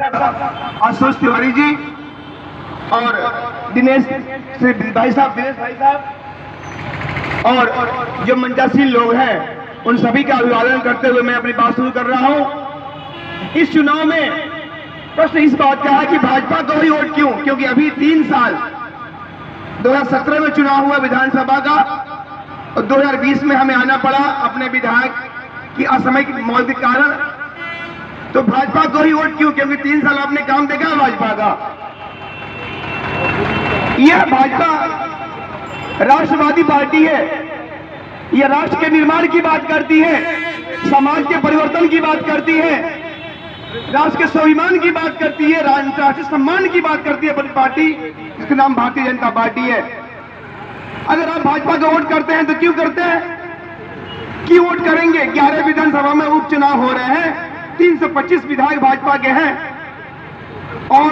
आशुतोष तिवारी जी और दिनेश भाई साहब और जो मंचासीन लोग हैं उन सभी का अभिवादन करते हुए मैं अपनी बात शुरू कर रहा हूं। इस चुनाव में प्रश्न इस बात का है कि भाजपा को ही वोट क्यों, क्योंकि अभी 3 साल 2017 में चुनाव हुआ विधानसभा का और 2020 में हमें आना पड़ा अपने विधायक की असामयिक मौत के कारण। तो भाजपा को ही वोट क्यों, क्योंकि 3 साल आपने काम देखा है भाजपा का। यह भाजपा राष्ट्रवादी पार्टी है, यह राष्ट्र के निर्माण की बात करती है, समाज के परिवर्तन की बात करती है, राष्ट्र के स्वाभिमान की बात करती है, राष्ट्रीय सम्मान की बात करती है। बड़ी पार्टी जिसका नाम भारतीय जनता पार्टी है। अगर आप भाजपा को वोट करते हैं तो क्यों करते हैं, क्यों वोट करेंगे? 11 विधानसभा में उपचुनाव हो रहे हैं, 325 विधायक भाजपा के हैं और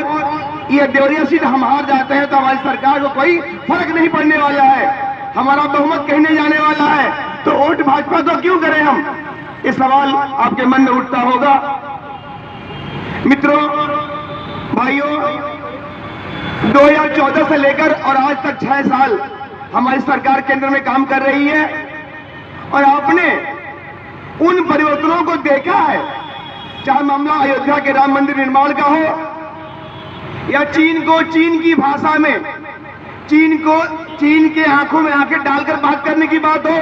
ये देवरिया सीट हम हार जाते हैं तो हमारी सरकार को कोई फर्क नहीं पड़ने वाला है, हमारा बहुमत कहीं नहीं जाने वाला है, तो वोट भाजपा को क्यों करें हम? ये सवाल आपके मन में उठता होगा। मित्रों, भाइयों, 2014 से लेकर और आज तक 6 साल हमारी सरकार केंद्र में काम कर रही है और आपने उन परिवर्तनों को देखा है, चाहे मामला अयोध्या के राम मंदिर निर्माण का हो या चीन को चीन की भाषा में चीन के आंखों में आंखें डालकर बात करने की बात हो,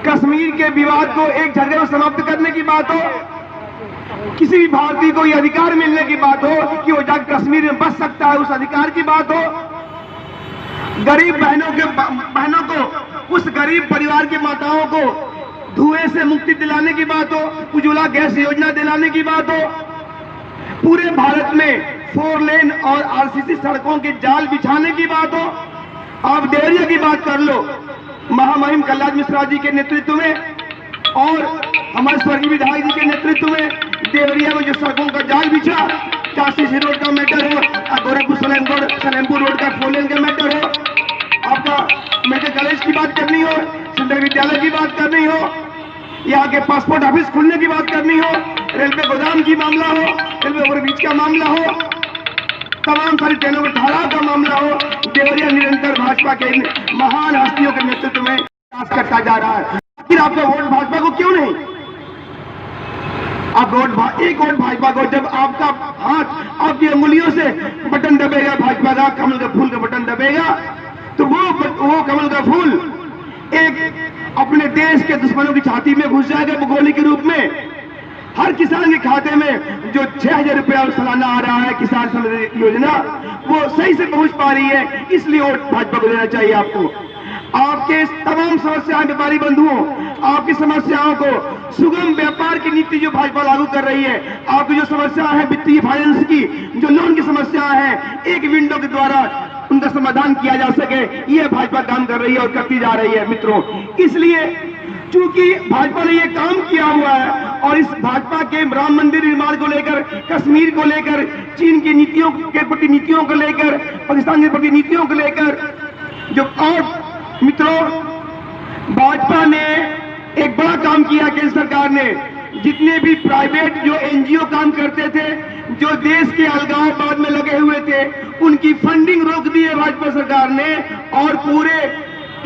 कश्मीर के विवाद को एक झटके में समाप्त करने की बात हो, किसी भी भारतीय को यह अधिकार मिलने की बात हो कि वो जाकर कश्मीर में बस सकता है, उस अधिकार की बात हो, गरीब बहनों को, उस गरीब परिवार की माताओं को धुएं से मुक्ति दिलाने की बात हो, उज्ज्वला गैस योजना दिलाने की बात हो, पूरे भारत में 4 लेन और आरसीसी सड़कों के जाल बिछाने की बात हो। आप देवरिया की बात कर लो, महामहिम कलराज मिश्रा जी के नेतृत्व में और हमारे स्वर्गीय विधायक जी के नेतृत्व में देवरिया में जो सड़कों का जाल बिछा, काशी रोड का मैटर हो, गोरखपुर सलेमपुर रोड का 4 लेन का मैटर हो, आपका मेडिकल कॉलेज की बात करनी हो, सेंट्रल विद्यालय की बात करनी हो, यहाँ के पासपोर्ट ऑफिस खुलने की बात करनी हो, रेलवे गोदाम की मामला हो, रेलवे ओवरब्रिज का मामला हो, तमाम सारी ट्रेनों में ठहराव का मामला हो, देवरिया निरंतर भाजपा के महान हस्तियों के नेतृत्व में विकास करता जा रहा है। आखिर आपका वोट भाजपा को क्यों नहीं? आप एक वोट भाजपा को, जब आपका हाथ आपकी अंगुलियों से बटन दबेगा भाजपा का, कमल के फूल का बटन दबेगा, तो वो कमल का फूल एक अपने देश के दुश्मनों की छाती में घुस जाएगा गोली के रूप में। हर किसान के खाते में जो 6000 रुपया सालाना आ रहा है किसान समृद्धि योजना, वो सही से पहुंच पा रही है, इसलिए वोट भाजपा को देना चाहिए आपको। आपके तमाम समस्याएं, व्यापारी बंधुओं, आपकी समस्याओं को, सुगम व्यापार की नीति जो भाजपा लागू कर रही है, आपकी जो समस्या है वित्तीय फाइनेंस की, जो लोन की समस्या है, एक विंडो के द्वारा उनका समाधान किया जा सके, यह भाजपा काम कर रही है और करती जा रही है। मित्रों, इसलिए चूंकि भाजपा ने यह काम किया हुआ है और इस भाजपा के राम मंदिर निर्माण को लेकर, कश्मीर को लेकर, चीन की नीतियों के प्रति नीतियों को लेकर, पाकिस्तान के प्रति नीतियों को लेकर, जो और मित्रों, भाजपा ने एक बड़ा काम किया। केंद्र सरकार ने जितने भी प्राइवेट जो एनजीओ काम करते थे, जो देश के अलगाववाद में लगे हुए थे, उनकी फंडिंग रोक दी है भाजपा सरकार ने और पूरे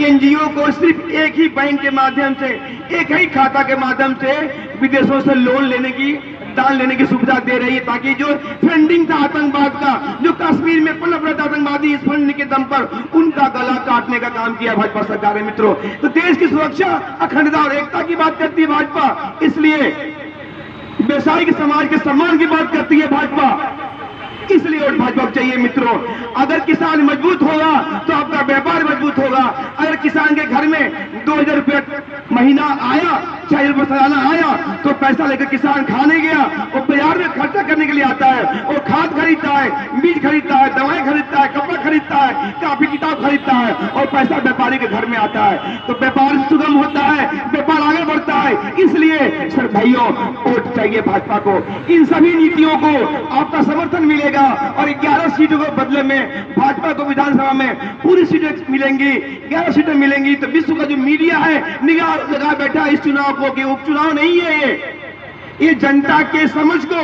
एनजीओ को सिर्फ एक ही बैंक के माध्यम से, एक ही खाता के माध्यम से विदेशों से लोन लेने की, दान लेने की सुविधा दे रही है, ताकि जो फंडिंग था आतंकवाद का, जो कश्मीर में पनप रहा था आतंकवादी, इस फंडिंग के दम पर उनका गला काटने का काम किया भाजपा सरकार है। मित्रों, तो देश की सुरक्षा, अखंडता और एकता की बात करती है भाजपा, इसलिए व्यवसायिक समाज के सम्मान की बात करती है भाजपा, इसलिए वोट भाजपा को चाहिए। मित्रों, अगर किसान मजबूत होगा तो आपका व्यापार मजबूत होगा। अगर किसान के घर में 2000 रुपया महीना आया, 6000 रुपया सालाना आया, तो पैसा लेकर किसान खाने गया, वो बाजार में खर्चा करने के लिए आता है, वो खाद खरीदता है, बीज खरीदता है, दवाएं खरीदता है, कपड़ा खरीदता है, कापी किताब खरीदता है और पैसा व्यापारी के घर में आता है, तो व्यापार सुगम होता है, व्यापार आगे बढ़ता है। इसलिए सर भाइयों, वोट चाहिए भाजपा को। इन सभी नीतियों को आपका समर्थन मिलेगा और 11 सीटों के बदले में भाजपा को विधानसभा में पूरी सीटें मिलेंगी, 11 सीटें मिलेंगी। तो विश्व का जो मीडिया है निगाह लगा बैठा इस चुनाव को कि उपचुनाव नहीं है, ये जनता के समझ को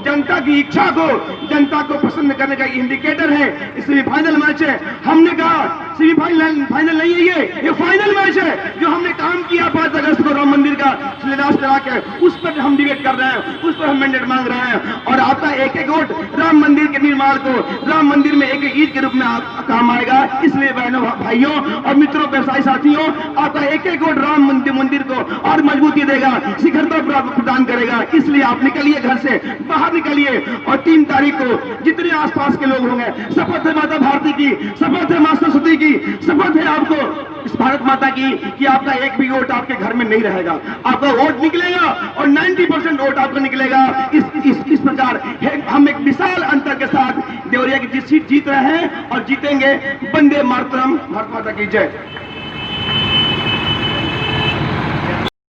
जनता की इच्छा को, जनता को पसंद करने का इंडिकेटर है। इसलिए फाइनल मैच है। हमने कहा सेमीफाइनल फाइनल नहीं है, ये फाइनल मैच है। जो हमने काम किया 5 अगस्त को राम मंदिर का शिलान्यास करा के, उस पर हम डिबेट कर रहे हैं, उस पर हम मैंडेट मांग रहे हैं। और आपका एक एक वोट राम मंदिर के निर्माण को, राम मंदिर में एक ईद के रूप में काम आएगा। इसलिए बहनों, भाइयों और मित्रों, व्यवसायी साथियों, आपका एक एक वोट राम मंदिर को और मजबूती देगा, शिखरता प्रदान करेगा। इसलिए आप निकलिए, घर से बाहर निकलिए और 3 तारीख को जितने आसपास के लोग होंगे, शपथ है माता भारती की, शपथ है मां सरस्वती की, शपथ है आपको इस भारत माता की कि आपका एक भी वोट आपके घर में नहीं रहेगा। आपका वोट निकलेगा और 90% वोट आपको निकलेगा। इस प्रकार हम एक विशाल अंतर के साथ देवरिया की सीट जीत रहे हैं और जीतेंगे। वंदे मातरम। भारत माता की जय।